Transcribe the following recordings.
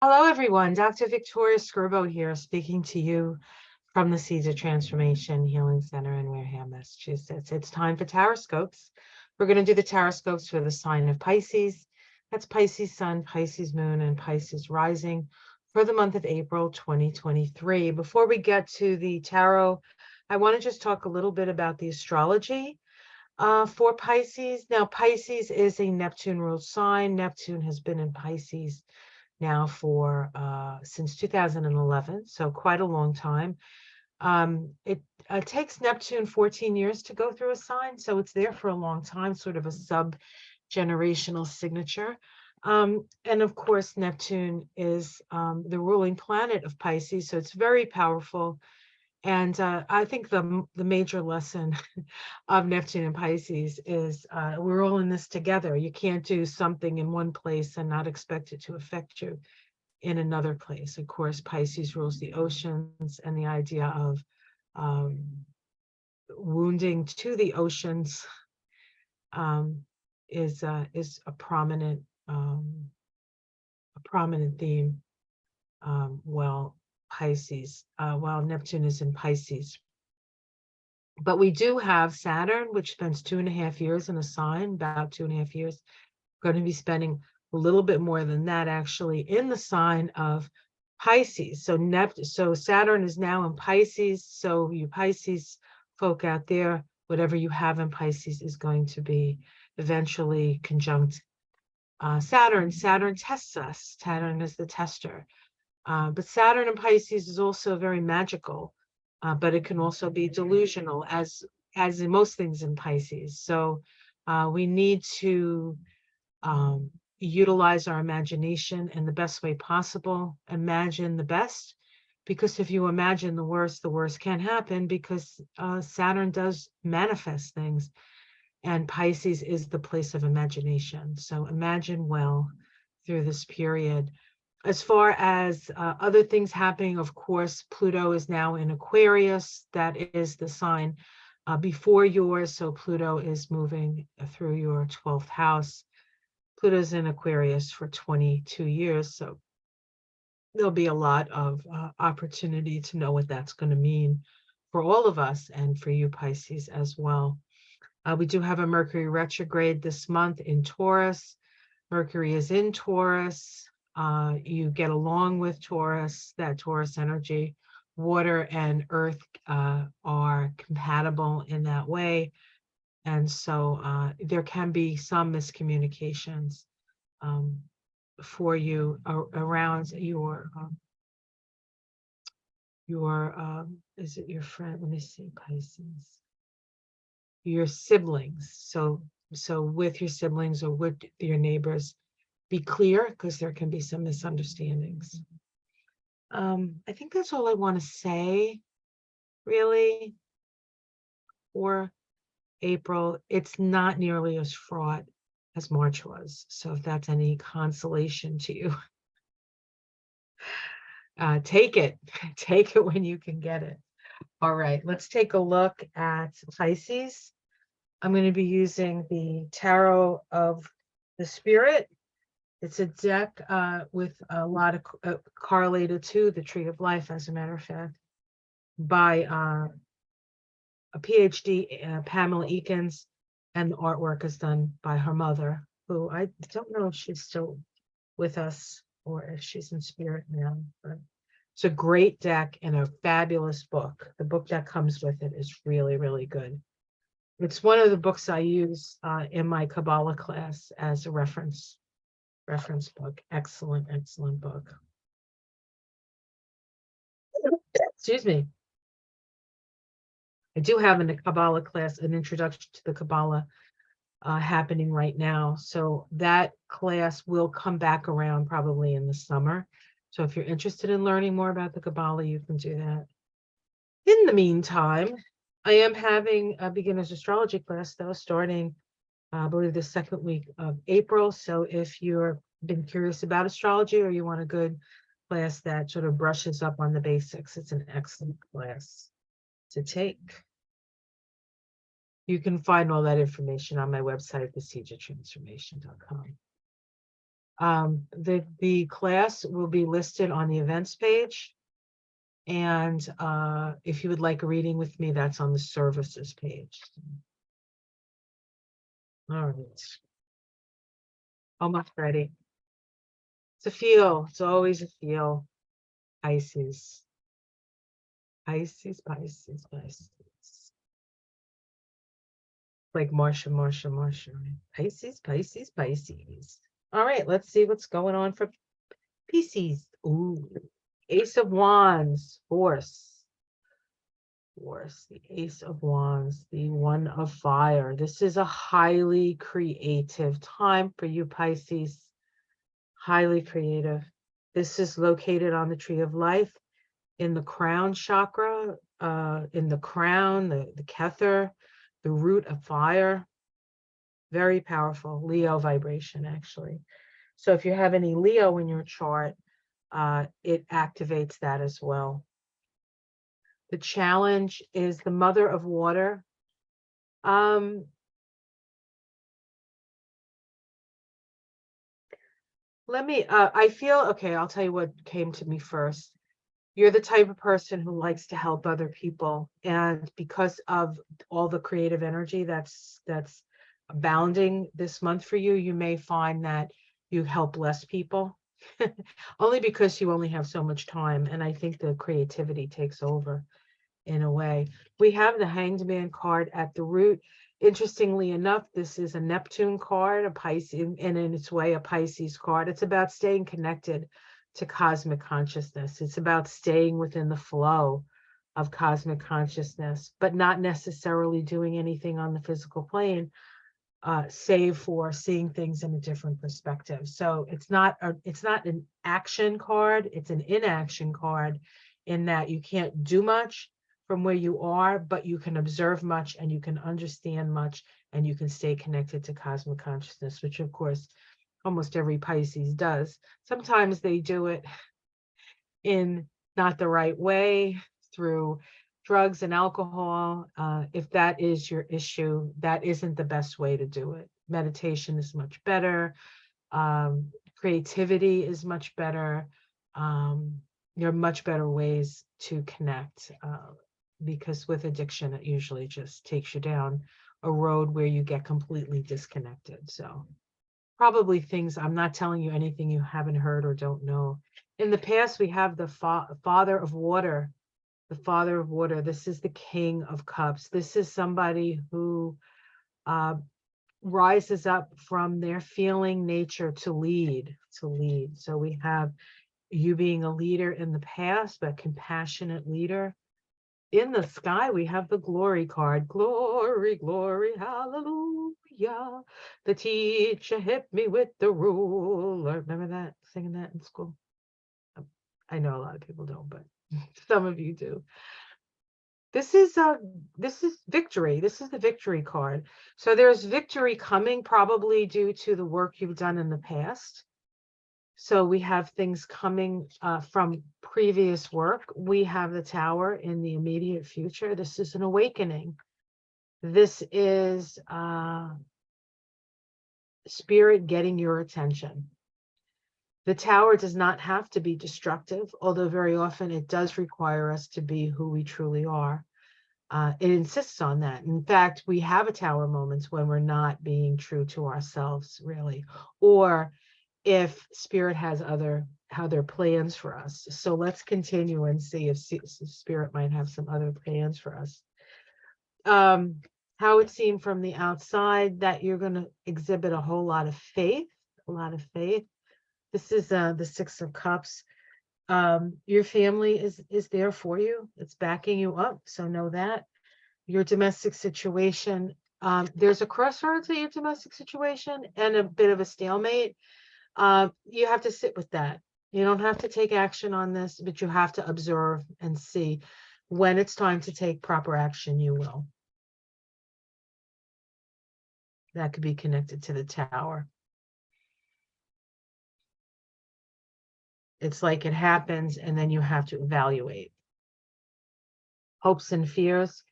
Hello, everyone. Dr. Victoria Skirbo here, speaking to you from the Seeds of Transformation Healing Center in Wareham, Massachusetts. It's time for Taroscopes. We're going to do the Taroscopes for the sign of Pisces. That's Pisces Sun, Pisces Moon, and Pisces Rising for the month of April 2023. Before we get to the tarot, I want to just talk a little bit about the astrology for Pisces. Now, Pisces is a Neptune-ruled sign. Neptune has been in Pisces now for since 2011, so quite a long time. It takes Neptune 14 years to go through a sign, so it's there for a long time, sort of a sub-generational signature. And of course, Neptune is the ruling planet of Pisces, so it's very powerful. And I think the major lesson of Neptune and Pisces is we're all in this together. You can't do something in one place and not expect it to affect you in another place. Of course, Pisces rules the oceans, and the idea of wounding to the oceans is a prominent theme. While Neptune is in Pisces. But we do have Saturn, which spends 2.5 years in a sign, about 2.5 years. Going to be spending a little bit more than that actually in the sign of Pisces. So Saturn is now in Pisces. So you Pisces folk out there, whatever you have in Pisces is going to be eventually conjunct Saturn. Saturn tests us. Saturn is the tester. But Saturn in Pisces is also very magical, but it can also be delusional, as in most things in Pisces. So we need to utilize our imagination in the best way possible. Imagine the best, because if you imagine the worst can happen, because Saturn does manifest things, and Pisces is the place of imagination. So imagine well through this period. As far as other things happening, of course, Pluto is now in Aquarius. That is the sign before yours. So Pluto is moving through your 12th house. Pluto's in Aquarius for 22 years. So there'll be a lot of opportunity to know what that's going to mean for all of us, and for you, Pisces, as well. We do have a Mercury retrograde this month in Taurus. Mercury is in Taurus. You get along with Taurus, that Taurus energy. Water and earth are compatible in that way. And so there can be some miscommunications for you around your is it your friend? Let me see, Pisces. Your siblings. So with your siblings or with your neighbors, be clear, because there can be some misunderstandings. I think that's all I want to say, really, for April. It's not nearly as fraught as March was. So if that's any consolation to you, take it. Take it when you can get it. All right, let's take a look at Pisces. I'm going to be using the Tarot of the Spirit. It's a deck with a lot of correlated to the Tree of Life, as a matter of fact, by a PhD, Pamela Eakins, and the artwork is done by her mother, who I don't know if she's still with us or if she's in spirit now. But it's a great deck and a fabulous book. The book that comes with it is really, really good. It's one of the books I use in my Kabbalah class as a reference book. Excellent, excellent book. Excuse me. I do have in the Kabbalah class an introduction to the Kabbalah happening right now. So that class will come back around probably in the summer. So if you're interested in learning more about the Kabbalah, you can do that. In the meantime, I am having a beginner's astrology class, though, starting, I believe, the second week of April. So if you've been curious about astrology, or you want a good class that sort of brushes up on the basics, it's an excellent class to take. You can find all that information on my website, theseedsoftransformation.com. The class will be listed on the events page. And if you would like a reading with me, that's on the services page. All right. Almost ready. It's a feel. It's always a feel. Pisces. Pisces, Pisces, Pisces. Like Marsha, Marsha, Marsha. Pisces, Pisces, Pisces. All right, let's see what's going on for Pisces. Ooh, Ace of Wands, Force. Force, the Ace of Wands, the One of Fire. This is a highly creative time for you, Pisces. Highly creative. This is located on the Tree of Life in the crown chakra, in the crown, the Kether, the root of fire. Very powerful Leo vibration, actually. So if you have any Leo in your chart, it activates that as well. The challenge is the Mother of Water. I feel, okay, I'll tell you what came to me first. You're the type of person who likes to help other people. And because of all the creative energy that's abounding this month for you, you may find that you help less people. Only because you only have so much time. And I think the creativity takes over in a way. We have the Hanged Man card at the root. Interestingly enough, this is a Neptune card, a Pisces, and in its way, a Pisces card. It's about staying connected to cosmic consciousness. It's about staying within the flow of cosmic consciousness, but not necessarily doing anything on the physical plane, save for seeing things in a different perspective. So it's not an action card, it's an inaction card, in that you can't do much from where you are, but you can observe much and you can understand much and you can stay connected to cosmic consciousness, which of course almost every Pisces does. Sometimes they do it in not the right way, through drugs and alcohol. If that is your issue, that isn't the best way to do it. Meditation is much better. Creativity is much better. There are much better ways to connect, because with addiction, it usually just takes you down a road where you get completely disconnected. So probably things, I'm not telling you anything you haven't heard or don't know. In the past, we have the Father of Water. The Father of Water. This is the King of Cups. This is somebody who rises up from their feeling nature to lead. So we have you being a leader in the past, but compassionate leader. In the sky, we have the Glory card. Glory, glory, hallelujah. The teacher hit me with the ruler. Remember that? Singing that in school? I know a lot of people don't, but some of you do. This is victory. This is the victory card. So there's victory coming, probably due to the work you've done in the past. So we have things coming from previous work. We have the Tower in the immediate future. This is an awakening. This is spirit getting your attention. The Tower does not have to be destructive, although very often it does require us to be who we truly are. It insists on that. In fact, we have a Tower moments when we're not being true to ourselves, really, or if spirit has other plans for us. So let's continue and see if spirit might have some other plans for us. How it's seen from the outside, that you're going to exhibit a whole lot of faith, This is the Six of Cups. Your family is there for you. It's backing you up. So know that. Your domestic situation, there's a crossroads in your domestic situation and a bit of a stalemate. You have to sit with that. You don't have to take action on this, but you have to observe and see. When it's time to take proper action, you will. That could be connected to the Tower. It's like it happens and then you have to evaluate. Hopes and fears,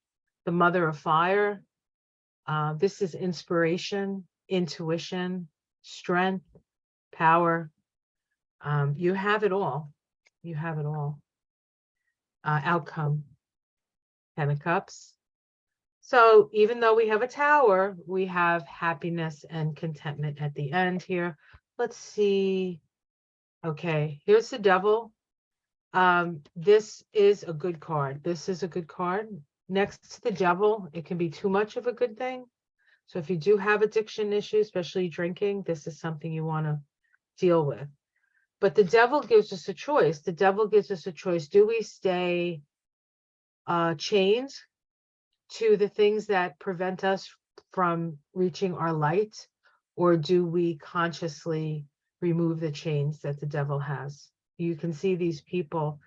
the Mother of Fire. This is inspiration, intuition, strength. power. You have it all. You have it all. Outcome, 10 of Cups. So even though we have a Tower, we have happiness and contentment at the end here. Let's see. Okay, here's the Devil. This is a good card. This is a good card. Next to the Devil, it can be too much of a good thing. So if you do have addiction issues, especially drinking, this is something you want to deal with. But the Devil gives us a choice. The Devil gives us a choice. Do we stay chained to the things that prevent us from reaching our light, or do we consciously remove the chains that the Devil has? You can see these people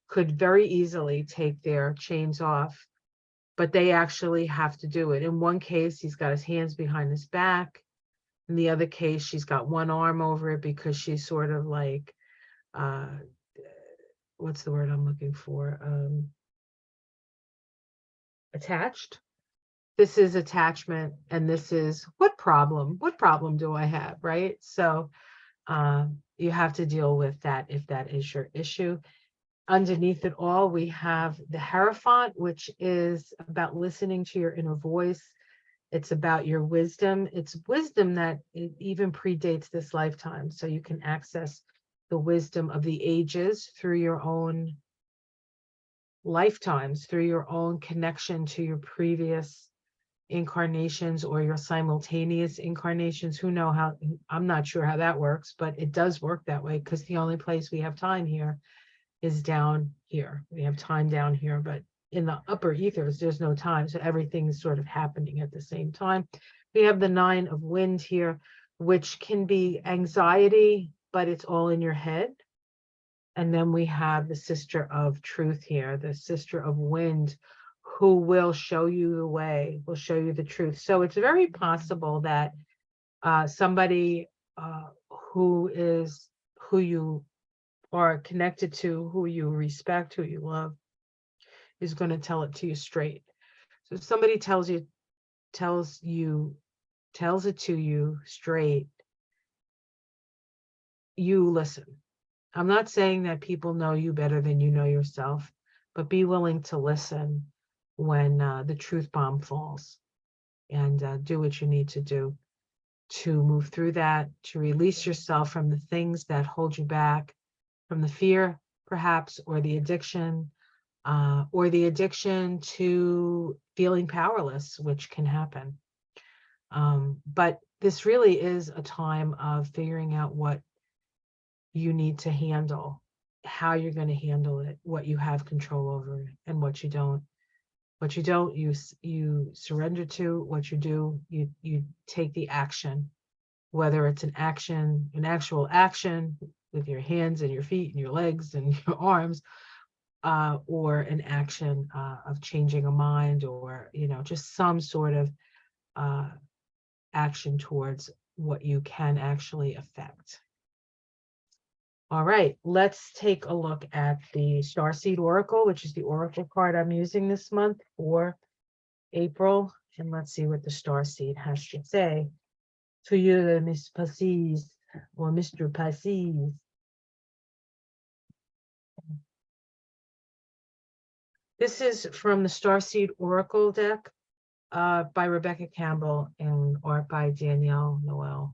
could very easily take their chains off, but they actually have to do it. In one case, he's got his hands behind his back. In the other case, she's got one arm over it because she's sort of like, what's the word I'm looking for? Attached. This is attachment, and this is what problem do I have, right? So you have to deal with that if that is your issue. Underneath it all, we have the Hierophant, which is about listening to your inner voice. It's about your wisdom. It's wisdom that it even predates this lifetime, so you can access the wisdom of the ages through your own lifetimes, through your own connection to your previous incarnations or your simultaneous incarnations. Who know how? I'm not sure how that works, but it does work that way, because the only place we have time here is down here. We have time down here, but in the upper ethers there's no time, so everything is sort of happening at the same time. We have the Nine of Wind here, which can be anxiety, but it's all in your head. And then we have the Sister of Truth here, the Sister of Wind, who will show you the way, will show you the truth. So it's very possible that somebody who you are connected to, who you respect, who you love, is going to tell it to you straight. So if somebody tells it to you straight, you listen. I'm not saying that people know you better than you know yourself, but be willing to listen when the truth bomb falls, and do what you need to do to move through that, to release yourself from the things that hold you back, from the fear, perhaps, or the addiction to feeling powerless, which can happen. But this really is a time of figuring out what you need to handle, how you're going to handle it, what you have control over, and what you don't. What you don't, you surrender to. What you do, you take the action, whether it's an actual action with your hands and your feet and your legs and your arms, or an action of changing a mind, or just some sort of action towards what you can actually affect. All right, let's take a look at the Starseed Oracle, which is the Oracle card I'm using this month for April. And let's see what the Starseed has to say to you, Miss Pisces, or Mr. Pisces. This is from the Starseed Oracle deck by Rebecca Campbell and art by Danielle Noel.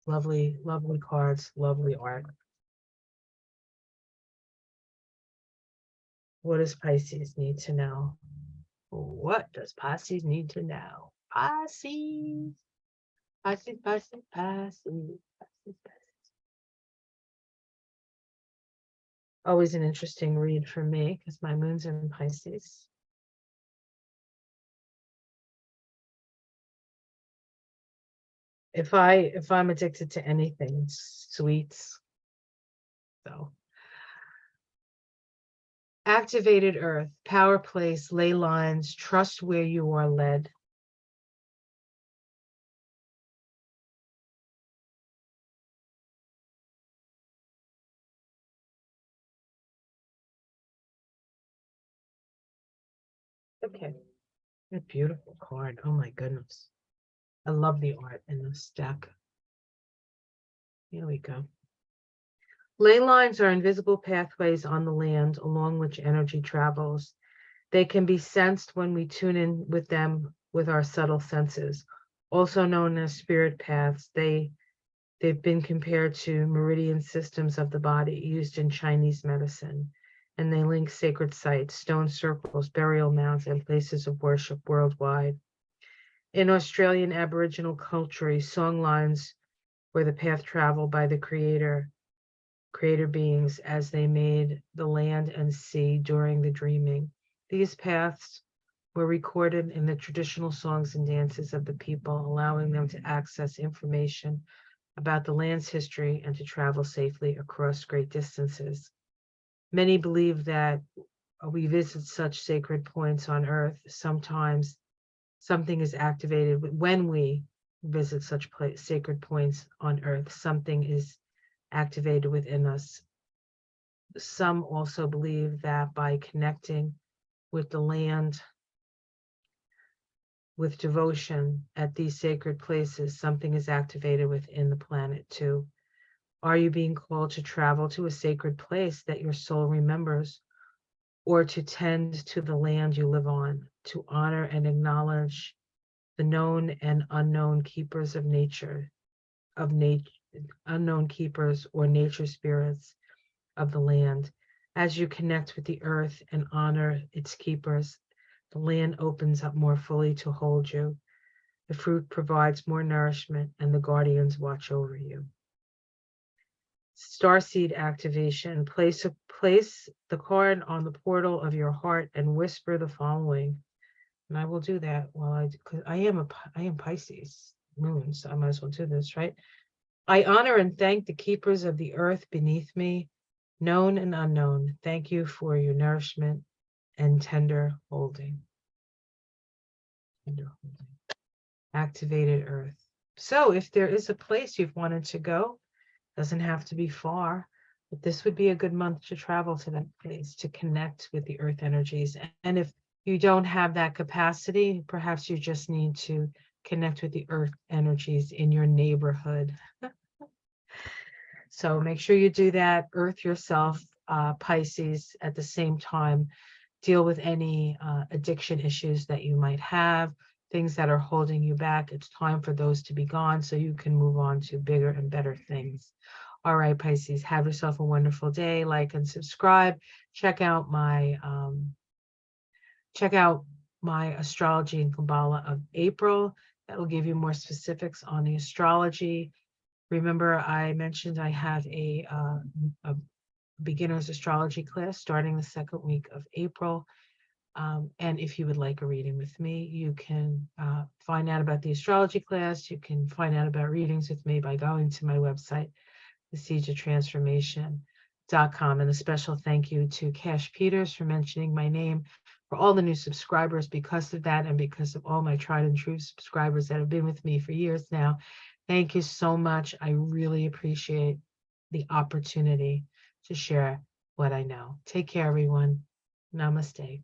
Lovely, lovely cards, lovely art. What does Pisces need to know? What does Pisces need to know? Pisces, Pisces, Pisces, Pisces, Pisces. Always an interesting read for me because my moon's in Pisces. If I'm addicted to anything, it's sweets. So activated earth, power place, ley lines, trust where you are led. Okay, a beautiful card. Oh my goodness. I love the art in this deck. Here we go. Ley lines are invisible pathways on the land along which energy travels. They can be sensed when we tune in with them with our subtle senses, also known as spirit paths. They've been compared to meridian systems of the body used in Chinese medicine, and they link sacred sites, stone circles, burial mounds, and places of worship worldwide. In Australian Aboriginal culture, song lines were the path traveled by the creator beings as they made the land and sea during the dreaming. These paths were recorded in the traditional songs and dances of the people, allowing them to access information about the land's history and to travel safely across great distances. Many believe that we visit such sacred points on Earth. Sometimes something is activated when we visit such sacred points on Earth. Something is activated within us. Some also believe that by connecting with the land, with devotion at these sacred places, something is activated within the planet too. Are you being called to travel to a sacred place that your soul remembers, or to tend to the land you live on, to honor and acknowledge the known and unknown keepers of nature, unknown keepers or nature spirits of the land? As you connect with the earth and honor its keepers, the land opens up more fully to hold you. The fruit provides more nourishment, and the guardians watch over you. Starseed activation. Place the card on the portal of your heart and whisper the following. And I will do that because I am Pisces moon, so I might as well do this, right? I honor and thank the keepers of the earth beneath me, known and unknown. Thank you for your nourishment and tender holding. Activated earth. So if there is a place you've wanted to go, doesn't have to be far, but this would be a good month to travel to that place, to connect with the earth energies. And if you don't have that capacity, perhaps you just need to connect with the earth energies in your neighborhood. So make sure you do that. Earth yourself, Pisces, at the same time. Deal with any addiction issues that you might have, things that are holding you back. It's time for those to be gone so you can move on to bigger and better things. All right, Pisces, have yourself a wonderful day. Like and subscribe. Check out my astrology and Kabbalah of April. That will give you more specifics on the astrology. Remember, I mentioned I have a beginner's astrology class starting the second week of April. And if you would like a reading with me, you can find out about the astrology class. You can find out about readings with me by going to my website, theseedoftransformation.com. And a special thank you to Cash Peters for mentioning my name, for all the new subscribers. Because of that, and because of all my tried and true subscribers that have been with me for years now, thank you so much. I really appreciate the opportunity to share what I know. Take care, everyone. Namaste.